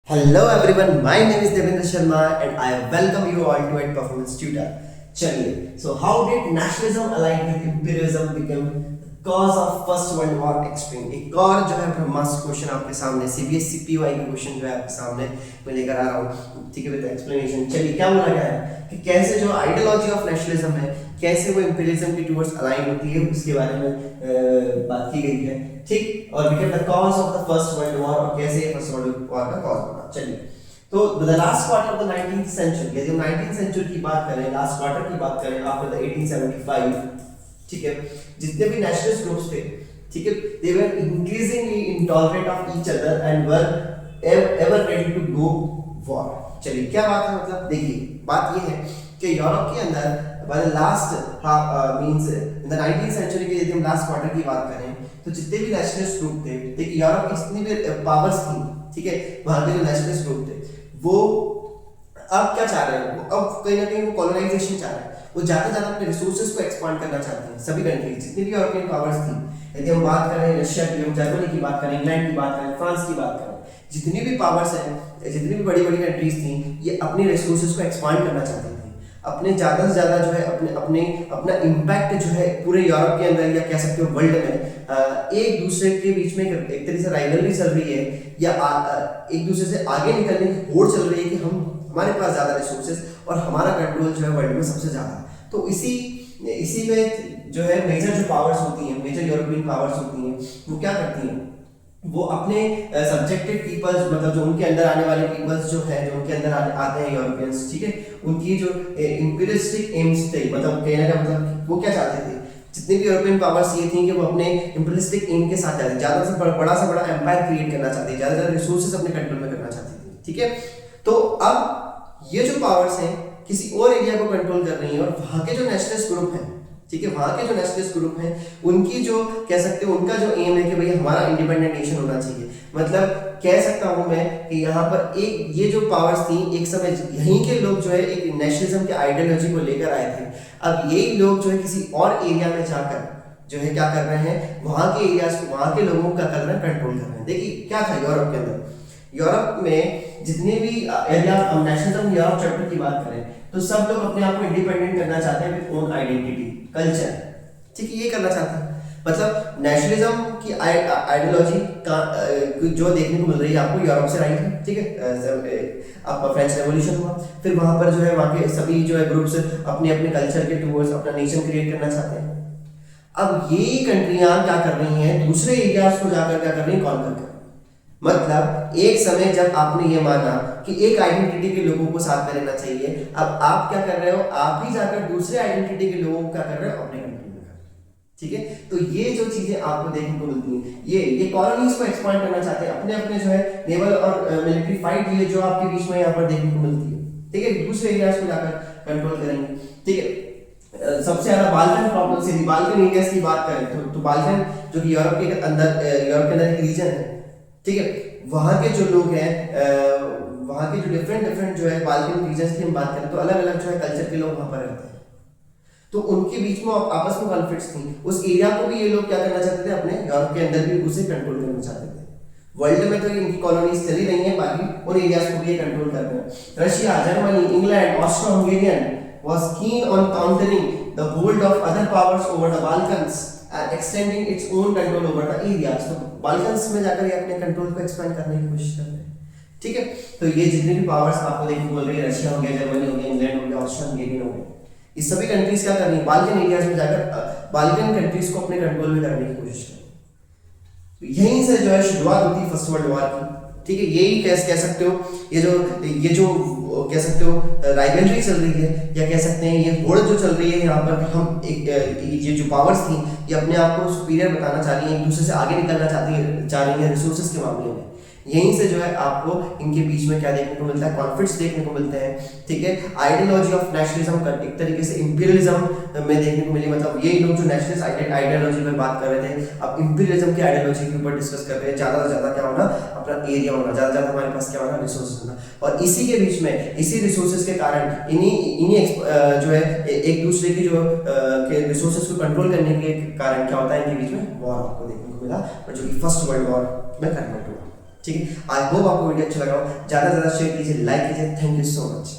Hello everyone, my name is Devendra Sharma and I welcome you all to at Performance Tutor. चलिए, so how did nationalism allied with imperialism become the cause of First World War? Explain. एक और जो है मस्त question आपके सामने CBSE PY का question जो है आपके सामने मैं लेकर आ रहा हूँ, ठीक है, विद एक्सप्लेनेशन. चलिए, क्या बोला गया है कि कैसे जो आइडियोलॉजी ऑफ नेशनलिज्म है कैसे वो इंपीरियलिज्म की टुवर्ड्स अलाइन होती है, उसके बारे में बात की गई है, ठीक. और become the cause of the first world war, और कैसे ये फर्स्ट वर्ल्ड वॉर का कॉज बना. चलिए, तो the last quarter of the 19th century, यदि हम 19th सेंचुरी की बात करें, लास्ट क्वार्टर की बात करें आफ्टर द 1875, ठीक है, जितने भी नेशनलिस्ट ग्रुप्स थे, ठीक है, they were increasingly intolerant of each other and were ever ready to go war. चलिए, क्या बात है, मतलब देखिए, बात ये है कि यूरोप के अंदर by the last means in the 19th century के यदि हम लास्ट क्वार्टर की बात करें तो जितने भी नेशनलिस्ट ग्रुप थे, देखिए यूरोप की जितनी भी पावर्स थी, ठीक है, वहां के जो नेशनलिस्ट ग्रुप थे वो अब क्या चाह रहे हैं, वो अब कहीं ना कहीं वो कॉलोनाइजेशन चाह रहे हैं, वो जाते जाते अपने रिसोर्सेज को एक्सपांड करना चाहते हैं. सभी कंट्रीज जितनी भी यूरोपियन पावर्स थी, यदि हम बात करें रशिया की, जर्मनी की बात करें, इंग्लैंड की बात करें, फ्रांस की बात करें, जितनी भी पावर्स हैं, जितनी भी बड़ी बड़ी कंट्रीज थी, ये अपने रिसोर्सेज को एक्सपांड करना चाहती थी, अपने ज़्यादा से ज़्यादा जो है अपना इम्पैक्ट जो है पूरे यूरोप के अंदर या कह सकते हो वर्ल्ड में एक दूसरे के बीच में एक तरह से राइवलरी चल रही है या एक दूसरे से आगे निकलने की होड़ चल रही है कि हमारे पास ज़्यादा रिसोर्सेज और हमारा कंट्रोल जो है वर्ल्ड में सबसे ज़्यादा. तो इसी में जो है मेजर जो पावर्स होती हैं, मेजर यूरोपियन पावर्स होती हैं, वो क्या करती हैं, वो अपने सब्जेक्टेड पीपल्स, मतलब जो उनके अंदर आने वाले पीपल्स जो है, जो उनके अंदर आते हैं यूरोपियंस, ठीक है, उनकी जो इंपीरियलिस्टिक एम्स थे, मतलब कहने का मतलब वो क्या चाहते थे, जितनी भी यूरोपियन पावर्स ये थी कि वो अपने इंपीरियलिस्टिक एम के साथ जाते, ज़्यादा से बड़ा एम्पायर क्रिएट करना चाहते, ज़्यादा रिसोर्सेज अपने कंट्रोल में करना चाहती थी, ठीक है. तो अब ये जो पावर्स हैं किसी और एरिया को कंट्रोल कर रही हैं, और वहाँ के जो नेशनलिस्ट ग्रुप हैं, ठीक है, वहाँ के जो नेशनलिस्ट ग्रुप हैं, उनकी जो कह सकते हो उनका जो एम है कि भाई हमारा इंडिपेंडेंट नेशन होना चाहिए. मतलब कह सकता हूँ मैं कि यहाँ पर एक ये जो पावर्स थी, एक समय यहीं के लोग जो है एक नेशनलिज्म के आइडियोलॉजी को लेकर आए थे. अब यही लोग जो है किसी और एरिया में जाकर जो है क्या कर रहे हैं, वहाँ के एरियाज को, वहाँ के लोगों का कर रहे हैं, कंट्रोल कर रहे हैं. देखिए क्या था यूरोप के अंदर, यूरोप में जितने भी एरिया, हम नेशनलिज्म यूरोप चैप्टर की बात करें तो सब लोग अपने आप को इंडिपेंडेंट करना चाहते हैं विद ओन आइडेंटिटी, कल्चर, ठीक है, ये करना चाहते हैं. मतलब नेशनलिज्म की आइडियोलॉजी का जो देखने को मिल रही है आपको यूरोप से आई है, ठीक है. आपका फ्रेंच रेवोल्यूशन हुआ, फिर वहां पर जो है वहां के सभी जो है ग्रुप्स अपने अपने कल्चर के टूवर्ड्स अपना नेशन क्रिएट करना चाहते हैं. अब यही कंट्रियां क्या कर रही हैं, दूसरे एरियाज को जाकर क्या कर रही हैं, कॉन्कर कर. मतलब एक समय जब आपने ये माना कि एक आइडेंटिटी के लोगों को साथ में रहना चाहिए, अब आप क्या कर रहे हो, आप ही जाकर दूसरे आइडेंटिटी के लोगों को क्या कर रहे हो, अपने कंट्री में कर रहे हो, ठीक है. तो ये जो चीजें आपको देखने को मिलती हैं, ये कॉलोनीज को एक्सपांड करना चाहते हैं, अपने अपने जो है नेवल और मिलिट्री फाइट ये जो आपके बीच में यहाँ पर देखने को मिलती है, ठीक है, दूसरे एरियाज को जाकर कंट्रोल करेंगे, ठीक है. सबसे ज्यादा बाल्कन प्रॉब्लम से, बाल्कन एरियाज की बात करें तो बाल्कन जो कि यूरोप के अंदर एक रीजन है, ठीक है, वहाँ के जो लोग हैं, वहाँ के जो डिफरेंट जो है बाल्कन रीजन्स की हम बात करें तो अलग अलग जो है कल्चर के लोग वहाँ पर रहते हैं. तो उनके बीच में आपस में कॉन्फ्लिक्ट्स थी, उस एरिया को भी ये लोग क्या करना चाहते थे, अपने यूरोप के अंदर भी उसे कंट्रोल करना चाहते थे. वर्ल्ड में तो इनकी कॉलोनीज चली रही हैं, बाकी उन एरियाज को भी ये कंट्रोल कर रहे हैं. Russia, Germany, England, Austro-Hungarian was keen on countering the hold of other powers over the Balkans and extending its own control over the areas. तो बाल्कन्स में जाकर ये अपने कंट्रोल को एक्सपेंड करने की कोशिश कर रहे हैं, ठीक है. तो ये जितनी भी पावर्स आपको देखने को मिल रही है, रशिया हो गया, जर्मनी हो गया, इंग्लैंड हो गया, ऑस्ट्रो-हंगेरियन हो गया, ये सभी कंट्रीज क्या कर रही है, बाल्कन एरियाज में जाकर बाल्कन कंट्रीज को अपने कंट्रोल में करने की कोशिश कर रही है. यहीं से जो है शुरुआत होती है फर्स्ट वर्ल्ड वॉर की, ठीक है. यही कह सकते हो, ये जो कह सकते हो राइवलरी चल रही है, या कह सकते हैं ये होड़ जो चल रही है यहाँ पर, हम ये जो पावर्स थी ये अपने आप को सुपीरियर बताना चाह रही है, एक दूसरे से आगे निकलना चाह रही है रिसोर्सेज के मामले में. यहीं से जो है आपको इनके बीच में क्या देखने को मिलता है, कॉन्फ्लिक्ट्स देखने को मिलते हैं, ठीक है. आइडियोलॉजी ऑफ नेशनलिज्म का एक तरीके से इंपीरियलिज्म में देखने को मिली. मतलब ये लोग जो नेशनलिस्ट आइडियोलॉजी पर बात कर रहे थे, अब इंपीरियलिज्म की आइडियोलॉजी के ऊपर डिस्कस कर रहे हैं. ज़्यादा से ज़्यादा क्या होना, अपना एरिया होना, ज़्यादा से ज़्यादा हमारे पास क्या होना, रिसोर्सेज होना. और इसी के बीच में, इसी रिसोर्सेज के कारण इन्हीं जो है एक दूसरे की जो के रिसोर्सेज को कंट्रोल करने के कारण क्या होता है, इनके बीच में वॉर आपको देखने को मिला, जो कि फर्स्ट वर्ल्ड वॉर में कन्वर्ट हुआ. ठीक है। आई होप आपको वीडियो अच्छा लगा हो, ज़्यादा से ज़्यादा शेयर कीजिए, लाइक कीजिए। Thank you so much.